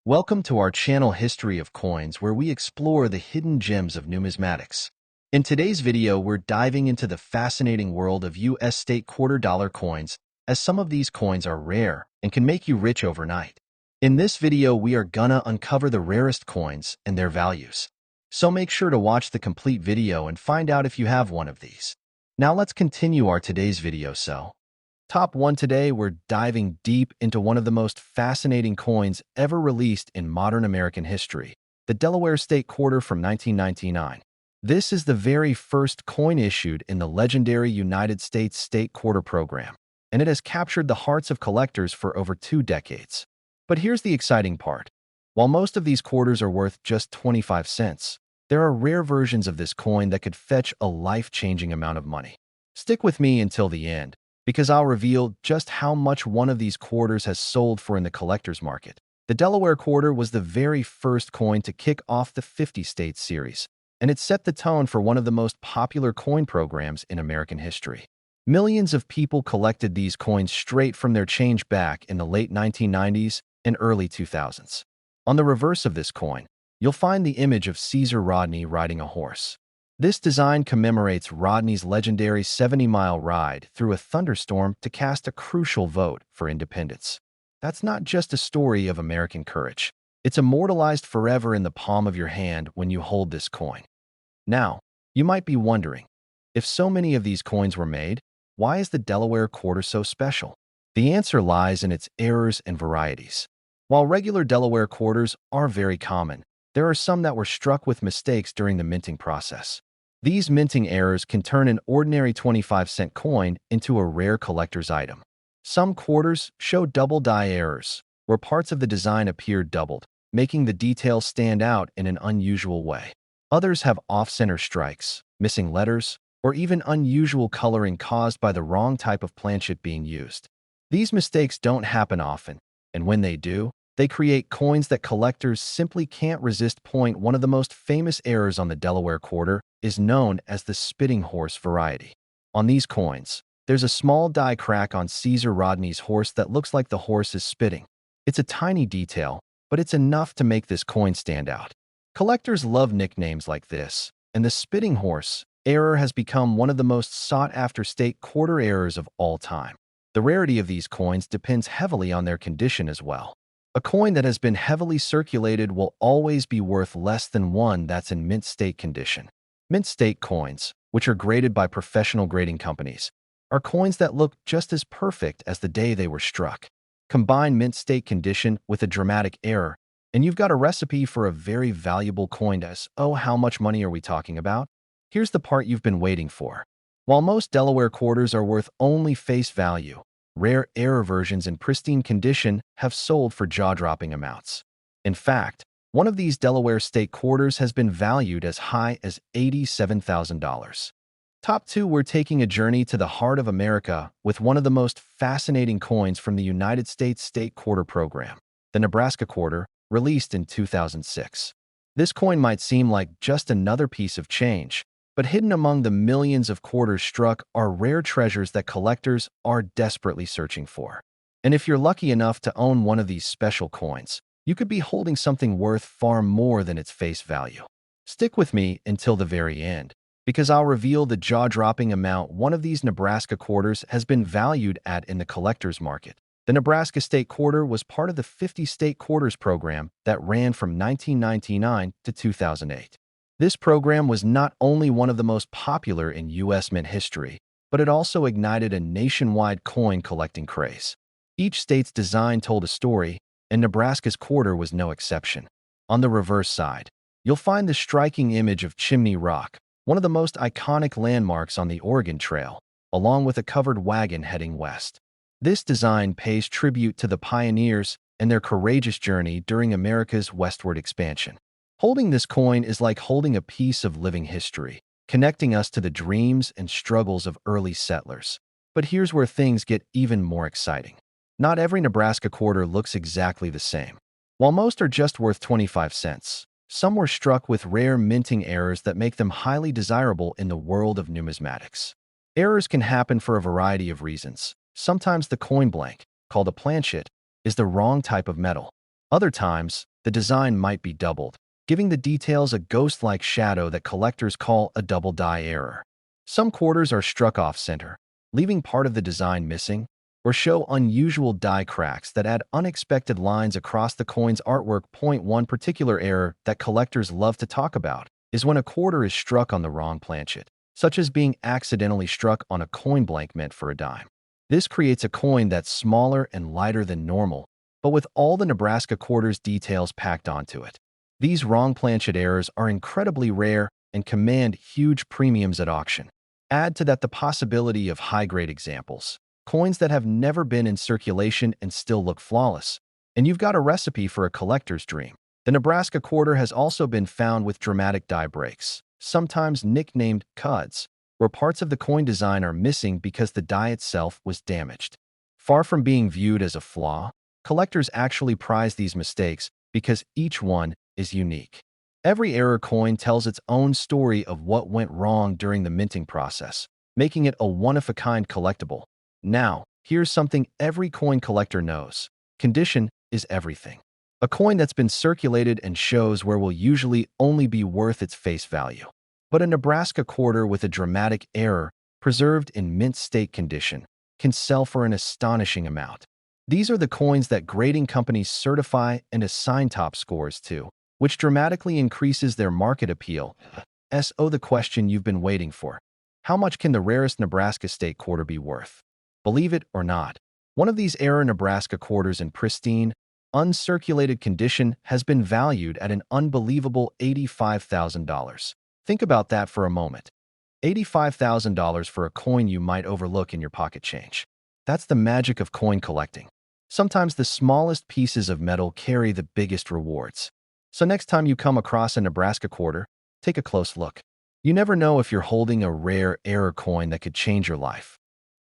Welcome to our channel History of Coins, where we explore the hidden gems of numismatics. In today's video, we're diving into the fascinating world of U.S. state quarter-dollar coins, as some of these coins are rare and can make you rich overnight. In this video, we are gonna uncover the rarest coins and their values. So make sure to watch the complete video and find out if you have one of these. Now let's continue our today's video. Top 1 today, we're diving deep into one of the most fascinating coins ever released in modern American history, the Delaware State Quarter from 1999. This is the very first coin issued in the legendary United States State Quarter program, and it has captured the hearts of collectors for over 2 decades. But here's the exciting part. While most of these quarters are worth just 25 cents, there are rare versions of this coin that could fetch a life-changing amount of money. Stick with me until the end, because I'll reveal just how much one of these quarters has sold for in the collector's market. The Delaware Quarter was the very first coin to kick off the 50 States series, and it set the tone for one of the most popular coin programs in American history. Millions of people collected these coins straight from their change back in the late 1990s and early 2000s. On the reverse of this coin, you'll find the image of Caesar Rodney riding a horse. This design commemorates Rodney's legendary 70-mile ride through a thunderstorm to cast a crucial vote for independence. That's not just a story of American courage. It's immortalized forever in the palm of your hand when you hold this coin. Now, you might be wondering, if so many of these coins were made, why is the Delaware Quarter so special? The answer lies in its errors and varieties. While regular Delaware quarters are very common, there are some that were struck with mistakes during the minting process. These minting errors can turn an ordinary 25-cent coin into a rare collector's item. Some quarters show double die errors, where parts of the design appear doubled, making the details stand out in an unusual way. Others have off-center strikes, missing letters, or even unusual coloring caused by the wrong type of planchet being used. These mistakes don't happen often, and when they do, they create coins that collectors simply can't resist. One of the most famous errors on the Delaware Quarter is known as the spitting horse variety. On these coins, there's a small die crack on Caesar Rodney's horse that looks like the horse is spitting. It's a tiny detail, but it's enough to make this coin stand out. Collectors love nicknames like this, and the spitting horse error has become one of the most sought-after state quarter errors of all time. The rarity of these coins depends heavily on their condition as well. A coin that has been heavily circulated will always be worth less than one that's in mint state condition. Mint state coins, which are graded by professional grading companies, are coins that look just as perfect as the day they were struck. Combine mint state condition with a dramatic error, and you've got a recipe for a very valuable coin. How much money are we talking about? Here's the part you've been waiting for. While most Delaware quarters are worth only face value, rare error versions in pristine condition have sold for jaw-dropping amounts. In fact, one of these Delaware state quarters has been valued as high as $87,000. Top 2, we're taking a journey to the heart of America with one of the most fascinating coins from the United States State Quarter program, the Nebraska Quarter, released in 2006. This coin might seem like just another piece of change, but hidden among the millions of quarters struck are rare treasures that collectors are desperately searching for. And if you're lucky enough to own one of these special coins, you could be holding something worth far more than its face value. Stick with me until the very end, because I'll reveal the jaw-dropping amount one of these Nebraska quarters has been valued at in the collector's market. The Nebraska State Quarter was part of the 50 State Quarters program that ran from 1999 to 2008. This program was not only one of the most popular in U.S. mint history, but it also ignited a nationwide coin collecting craze. Each state's design told a story, and Nebraska's quarter was no exception. On the reverse side, you'll find the striking image of Chimney Rock, one of the most iconic landmarks on the Oregon Trail, along with a covered wagon heading west. This design pays tribute to the pioneers and their courageous journey during America's westward expansion. Holding this coin is like holding a piece of living history, connecting us to the dreams and struggles of early settlers. But here's where things get even more exciting. Not every Nebraska quarter looks exactly the same. While most are just worth 25 cents, some were struck with rare minting errors that make them highly desirable in the world of numismatics. Errors can happen for a variety of reasons. Sometimes the coin blank, called a planchet, is the wrong type of metal. Other times, the design might be doubled, giving the details a ghost-like shadow that collectors call a double die error. Some quarters are struck off-center, leaving part of the design missing, or show unusual die cracks that add unexpected lines across the coin's artwork. One particular error that collectors love to talk about is when a quarter is struck on the wrong planchet, such as being accidentally struck on a coin blank meant for a dime. This creates a coin that's smaller and lighter than normal, but with all the Nebraska quarters details packed onto it. These wrong planchet errors are incredibly rare and command huge premiums at auction. Add to that the possibility of high-grade examples, coins that have never been in circulation and still look flawless, and you've got a recipe for a collector's dream. The Nebraska quarter has also been found with dramatic die breaks, sometimes nicknamed cuds, where parts of the coin design are missing because the die itself was damaged. Far from being viewed as a flaw, collectors actually prize these mistakes because each one is unique. Every error coin tells its own story of what went wrong during the minting process, making it a one-of-a-kind collectible. Now, here's something every coin collector knows. Condition is everything. A coin that's been circulated and shows where will usually only be worth its face value. But a Nebraska quarter with a dramatic error, preserved in mint state condition, can sell for an astonishing amount. These are the coins that grading companies certify and assign top scores to, which dramatically increases their market appeal. The question you've been waiting for. How much can the rarest Nebraska state quarter be worth? Believe it or not, one of these error Nebraska quarters in pristine, uncirculated condition has been valued at an unbelievable $85,000. Think about that for a moment. $85,000 for a coin you might overlook in your pocket change. That's the magic of coin collecting. Sometimes the smallest pieces of metal carry the biggest rewards. So next time you come across a Nebraska quarter, take a close look. You never know if you're holding a rare error coin that could change your life.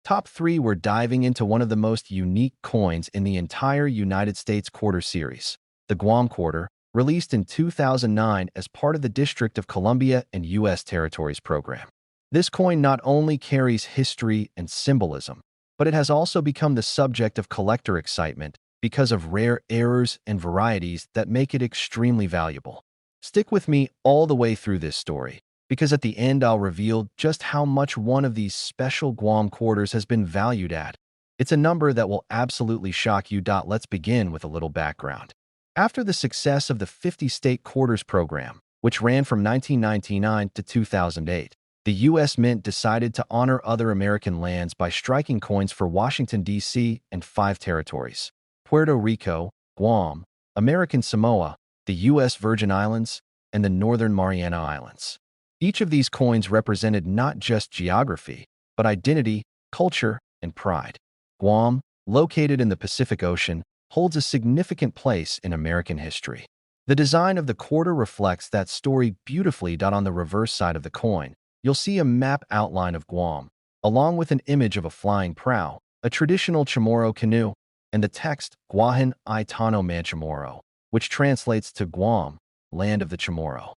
Top 3, we're diving into one of the most unique coins in the entire United States quarter series, the Guam quarter, released in 2009 as part of the District of Columbia and U.S. Territories program. This coin not only carries history and symbolism, but it has also become the subject of collector excitement because of rare errors and varieties that make it extremely valuable. Stick with me all the way through this story, because at the end I'll reveal just how much one of these special Guam quarters has been valued at. It's a number that will absolutely shock you. Let's begin with a little background. After the success of the 50-state quarters program, which ran from 1999 to 2008, the U.S. Mint decided to honor other American lands by striking coins for Washington, D.C. and 5 territories: Puerto Rico, Guam, American Samoa, the U.S. Virgin Islands, and the Northern Mariana Islands. Each of these coins represented not just geography, but identity, culture, and pride. Guam, located in the Pacific Ocean, holds a significant place in American history. The design of the quarter reflects that story beautifully. On the reverse side of the coin, you'll see a map outline of Guam, along with an image of a flying prow, a traditional Chamorro canoe, and the text Guahan I Tano Man Chamorro, which translates to Guam, land of the Chamorro.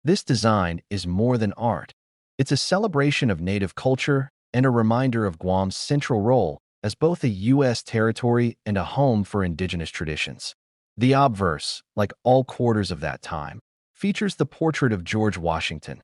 This design is more than art. It's a celebration of native culture and a reminder of Guam's central role as both a U.S. territory and a home for indigenous traditions. The obverse, like all quarters of that time, features the portrait of George Washington.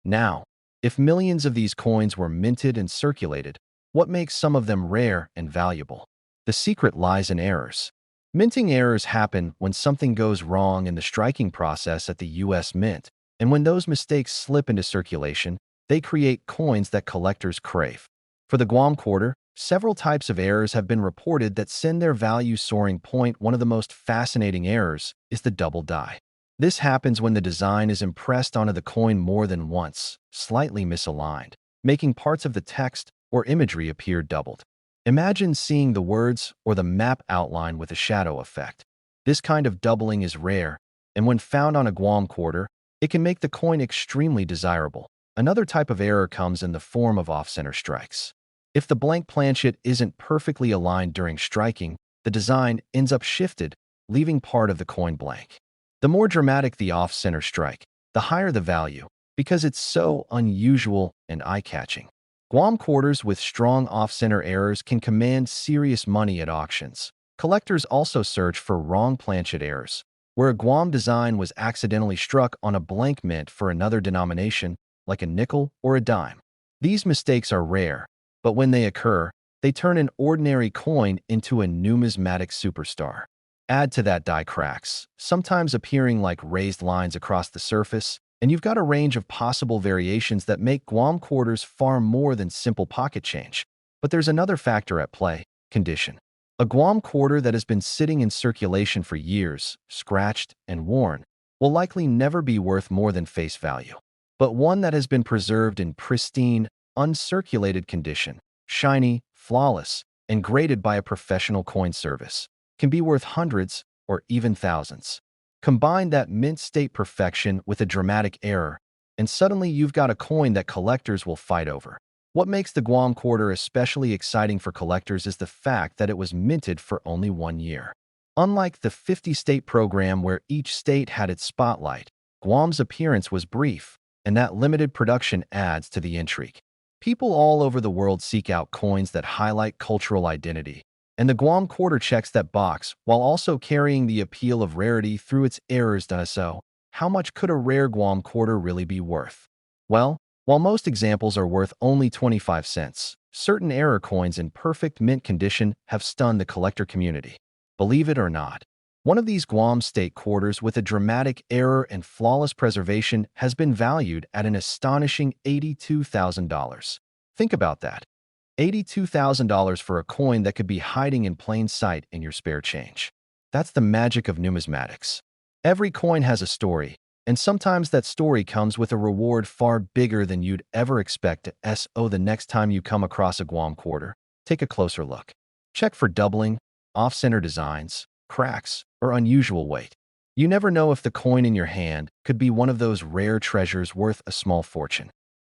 Now, if millions of these coins were minted and circulated, what makes some of them rare and valuable? The secret lies in errors. Minting errors happen when something goes wrong in the striking process at the U.S. Mint, and when those mistakes slip into circulation, they create coins that collectors crave. For the Guam quarter, several types of errors have been reported that send their value soaring. One of the most fascinating errors is the double die. This happens when the design is impressed onto the coin more than once, slightly misaligned, making parts of the text or imagery appear doubled. Imagine seeing the words or the map outline with a shadow effect. This kind of doubling is rare, and when found on a Guam quarter, it can make the coin extremely desirable. Another type of error comes in the form of off-center strikes. If the blank planchet isn't perfectly aligned during striking, the design ends up shifted, leaving part of the coin blank. The more dramatic the off-center strike, the higher the value, because it's so unusual and eye-catching. Guam quarters with strong off-center errors can command serious money at auctions. Collectors also search for wrong planchet errors, where a Guam design was accidentally struck on a blank mint for another denomination, like a nickel or a dime. These mistakes are rare, but when they occur, they turn an ordinary coin into a numismatic superstar. Add to that die cracks, sometimes appearing like raised lines across the surface, and you've got a range of possible variations that make Guam quarters far more than simple pocket change. But there's another factor at play: condition. A Guam quarter that has been sitting in circulation for years, scratched and worn, will likely never be worth more than face value. But one that has been preserved in pristine, uncirculated condition, shiny, flawless, and graded by a professional coin service, can be worth hundreds or even thousands. Combine that mint state perfection with a dramatic error, and suddenly you've got a coin that collectors will fight over. What makes the Guam quarter especially exciting for collectors is the fact that it was minted for only 1 year. Unlike the 50-state program where each state had its spotlight, Guam's appearance was brief, and that limited production adds to the intrigue. People all over the world seek out coins that highlight cultural identity, and the Guam quarter checks that box while also carrying the appeal of rarity through its errors. So, how much could a rare Guam quarter really be worth? Well, while most examples are worth only 25 cents, certain error coins in perfect mint condition have stunned the collector community. Believe it or not, one of these Guam state quarters with a dramatic error and flawless preservation has been valued at an astonishing $82,000. Think about that. $82,000 for a coin that could be hiding in plain sight in your spare change. That's the magic of numismatics. Every coin has a story, and sometimes that story comes with a reward far bigger than you'd ever expect. The next time you come across a Guam quarter, take a closer look. Check for doubling, off-center designs, cracks, or unusual weight. You never know if the coin in your hand could be one of those rare treasures worth a small fortune.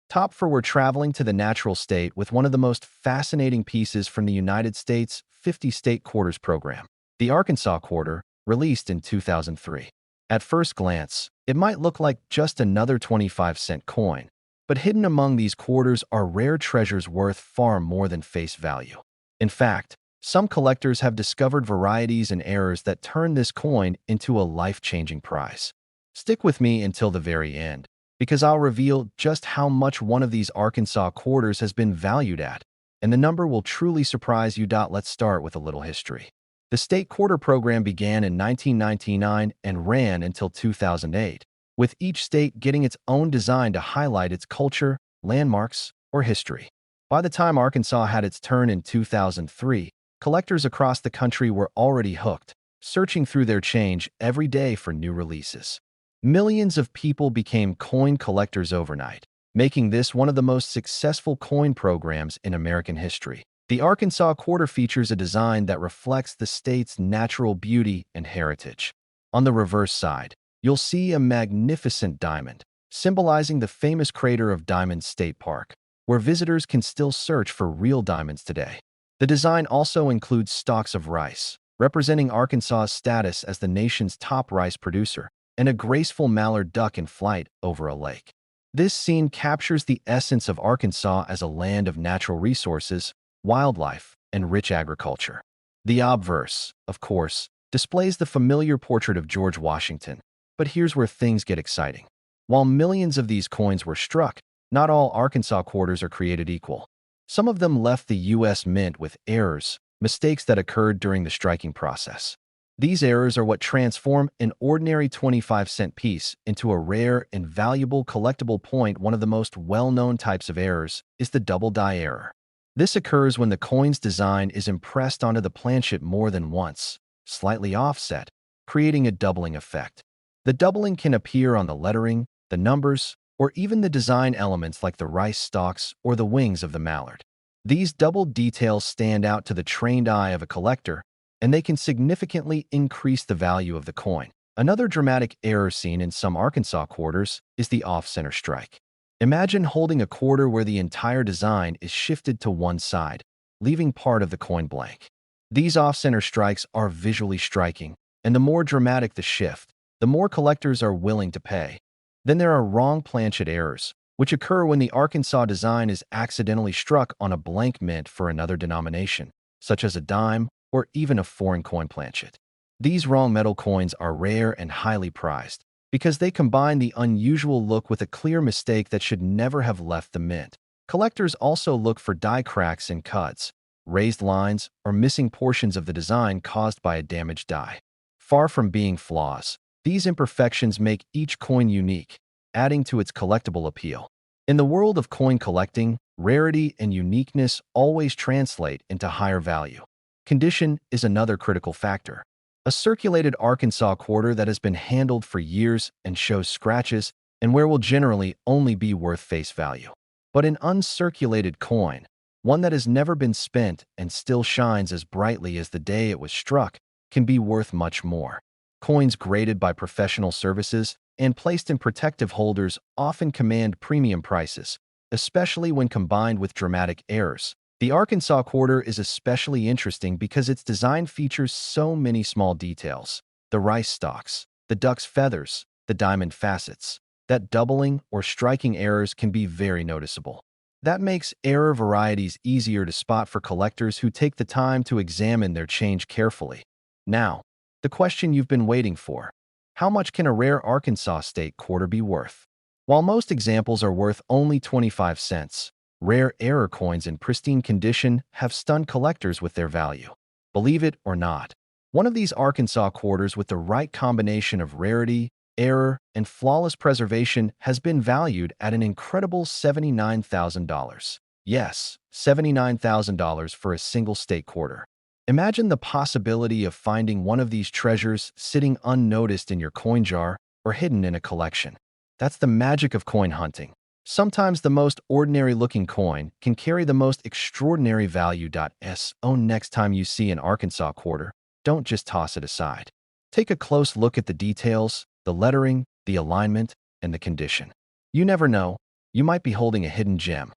Top 4, we're traveling to the natural state with one of the most fascinating pieces from the United States 50-state quarters program, the Arkansas quarter, released in 2003. At first glance, it might look like just another 25-cent coin, but hidden among these quarters are rare treasures worth far more than face value. In fact, some collectors have discovered varieties and errors that turn this coin into a life-changing prize. Stick with me until the very end, because I'll reveal just how much one of these Arkansas quarters has been valued at, and the number will truly surprise you. Let's start with a little history. The state quarter program began in 1999 and ran until 2008, with each state getting its own design to highlight its culture, landmarks, or history. By the time Arkansas had its turn in 2003, collectors across the country were already hooked, searching through their change every day for new releases. Millions of people became coin collectors overnight, making this one of the most successful coin programs in American history. The Arkansas quarter features a design that reflects the state's natural beauty and heritage. On the reverse side, you'll see a magnificent diamond, symbolizing the famous crater of Diamond State Park, where visitors can still search for real diamonds today. The design also includes stalks of rice, representing Arkansas's status as the nation's top rice producer, and a graceful mallard duck in flight over a lake. This scene captures the essence of Arkansas as a land of natural resources, wildlife, and rich agriculture. The obverse, of course, displays the familiar portrait of George Washington. But here's where things get exciting. While millions of these coins were struck, not all Arkansas quarters are created equal. Some of them left the U.S. Mint with errors, mistakes that occurred during the striking process. These errors are what transform an ordinary 25-cent piece into a rare and valuable collectible point. One of the most well-known types of errors is the double die error. This occurs when the coin's design is impressed onto the planchet more than once, slightly offset, creating a doubling effect. The doubling can appear on the lettering, the numbers, or even the design elements like the rice stalks or the wings of the mallard. These doubled details stand out to the trained eye of a collector, and they can significantly increase the value of the coin. Another dramatic error seen in some Arkansas quarters is the off-center strike. Imagine holding a quarter where the entire design is shifted to one side, leaving part of the coin blank. These off-center strikes are visually striking, and the more dramatic the shift, the more collectors are willing to pay. Then there are wrong planchet errors, which occur when the Arkansas design is accidentally struck on a blank mint for another denomination, such as a dime or even a foreign coin planchet. These wrong metal coins are rare and highly prized because they combine the unusual look with a clear mistake that should never have left the mint. Collectors also look for die cracks and cuts, raised lines, or missing portions of the design caused by a damaged die. Far from being flaws, these imperfections make each coin unique, adding to its collectible appeal. In the world of coin collecting, rarity and uniqueness always translate into higher value. Condition is another critical factor. A circulated Arkansas quarter that has been handled for years and shows scratches and wear will generally only be worth face value. But an uncirculated coin, one that has never been spent and still shines as brightly as the day it was struck, can be worth much more. Coins graded by professional services and placed in protective holders often command premium prices, especially when combined with dramatic errors. The Arkansas quarter is especially interesting because its design features so many small details. The rice stalks, the duck's feathers, the diamond facets, that doubling or striking errors can be very noticeable. That makes error varieties easier to spot for collectors who take the time to examine their change carefully. Now, the question you've been waiting for. How much can a rare Arkansas state quarter be worth? While most examples are worth only 25 cents, rare error coins in pristine condition have stunned collectors with their value. Believe it or not, one of these Arkansas quarters with the right combination of rarity, error, and flawless preservation has been valued at an incredible $79,000. Yes, $79,000 for a single state quarter. Imagine the possibility of finding one of these treasures sitting unnoticed in your coin jar or hidden in a collection. That's the magic of coin hunting. Sometimes the most ordinary-looking coin can carry the most extraordinary value. So next time you see an Arkansas quarter, don't just toss it aside. Take a close look at the details, the lettering, the alignment, and the condition. You never know, you might be holding a hidden gem.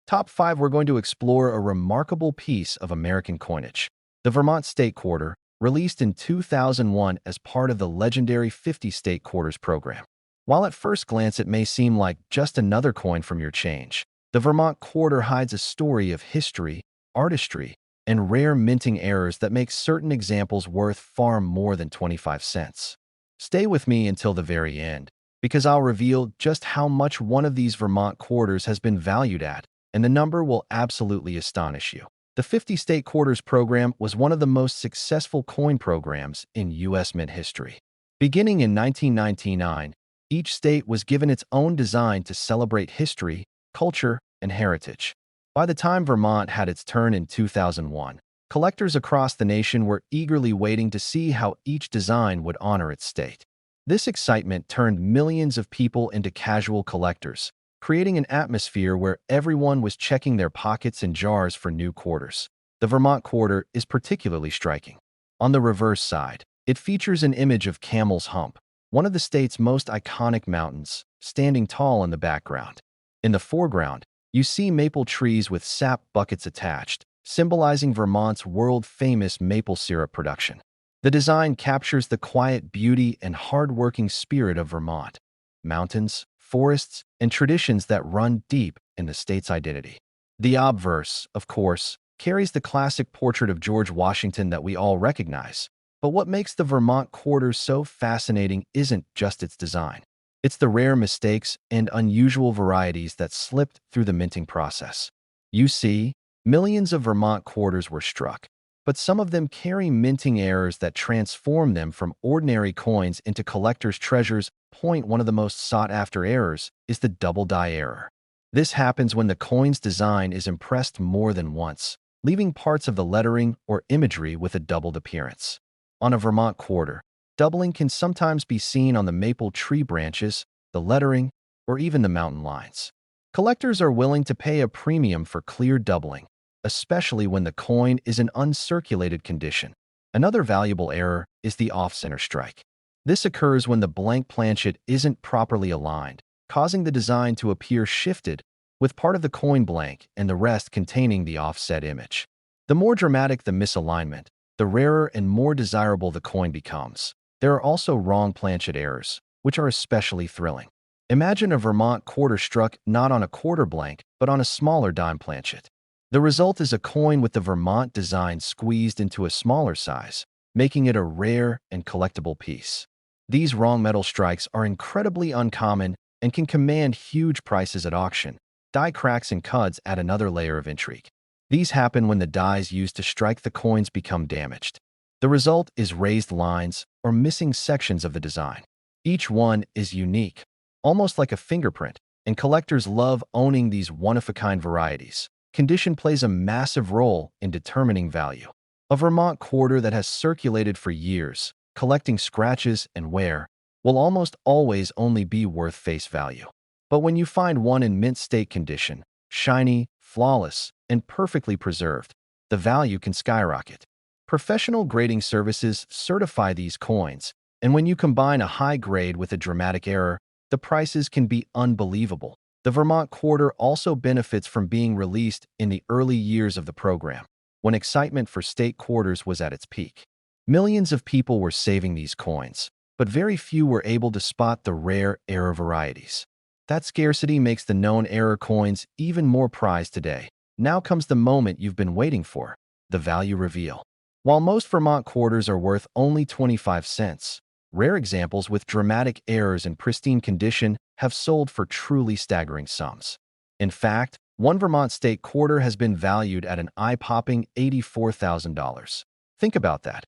Top 5, we're going to explore a remarkable piece of American coinage. The Vermont State Quarter, released in 2001 as part of the legendary 50 State Quarters program. While at first glance it may seem like just another coin from your change, the Vermont Quarter hides a story of history, artistry, and rare minting errors that make certain examples worth far more than 25 cents. Stay with me until the very end, because I'll reveal just how much one of these Vermont quarters has been valued at, and the number will absolutely astonish you. The 50 State Quarters program was one of the most successful coin programs in U.S. mint history. Beginning in 1999, each state was given its own design to celebrate history, culture, and heritage. By the time Vermont had its turn in 2001, collectors across the nation were eagerly waiting to see how each design would honor its state. This excitement turned millions of people into casual collectors, creating an atmosphere where everyone was checking their pockets and jars for new quarters. The Vermont quarter is particularly striking. On the reverse side, it features an image of Camel's Hump, one of the state's most iconic mountains, standing tall in the background. In the foreground, you see maple trees with sap buckets attached, symbolizing Vermont's world-famous maple syrup production. The design captures the quiet beauty and hard-working spirit of Vermont, mountains, forests, and traditions that run deep in the state's identity. The obverse, of course, carries the classic portrait of George Washington that we all recognize. But what makes the Vermont quarter so fascinating isn't just its design. It's the rare mistakes and unusual varieties that slipped through the minting process. You see, millions of Vermont quarters were struck, but some of them carry minting errors that transform them from ordinary coins into collector's treasures. One of the most sought-after errors is the double die error. This happens when the coin's design is impressed more than once, leaving parts of the lettering or imagery with a doubled appearance. On a Vermont quarter, doubling can sometimes be seen on the maple tree branches, the lettering, or even the mountain lines. Collectors are willing to pay a premium for clear doubling, especially when the coin is in uncirculated condition. Another valuable error is the off-center strike. This occurs when the blank planchet isn't properly aligned, causing the design to appear shifted, with part of the coin blank and the rest containing the offset image. The more dramatic the misalignment, the rarer and more desirable the coin becomes. There are also wrong planchet errors, which are especially thrilling. Imagine a Vermont quarter struck not on a quarter blank, but on a smaller dime planchet. The result is a coin with the Vermont design squeezed into a smaller size, making it a rare and collectible piece. These wrong metal strikes are incredibly uncommon and can command huge prices at auction. Die cracks and cuds add another layer of intrigue. These happen when the dies used to strike the coins become damaged. The result is raised lines or missing sections of the design. Each one is unique, almost like a fingerprint, and collectors love owning these one-of-a-kind varieties. Condition plays a massive role in determining value. A Vermont quarter that has circulated for years, collecting scratches and wear, will almost always only be worth face value. But when you find one in mint state condition, shiny, flawless, and perfectly preserved, the value can skyrocket. Professional grading services certify these coins, and when you combine a high grade with a dramatic error, the prices can be unbelievable. The Vermont quarter also benefits from being released in the early years of the program, when excitement for state quarters was at its peak. Millions of people were saving these coins, but very few were able to spot the rare error varieties. That scarcity makes the known error coins even more prized today. Now comes the moment you've been waiting for, the value reveal. While most Vermont quarters are worth only 25 cents, rare examples with dramatic errors in pristine condition have sold for truly staggering sums. In fact, one Vermont state quarter has been valued at an eye-popping $84,000. Think about that.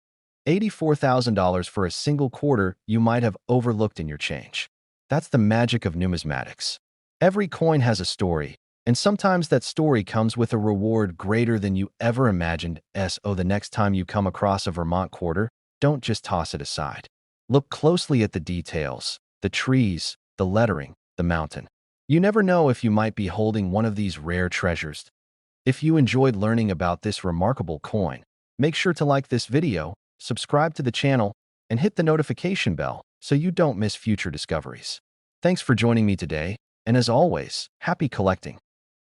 $84,000 for a single quarter you might have overlooked in your change. That's the magic of numismatics. Every coin has a story, and sometimes that story comes with a reward greater than you ever imagined. So the next time you come across a Vermont quarter, don't just toss it aside. Look closely at the details, the trees, the lettering, the mountain. You never know if you might be holding one of these rare treasures. If you enjoyed learning about this remarkable coin, make sure to like this video, subscribe to the channel, and hit the notification bell so you don't miss future discoveries. Thanks for joining me today, and as always, happy collecting.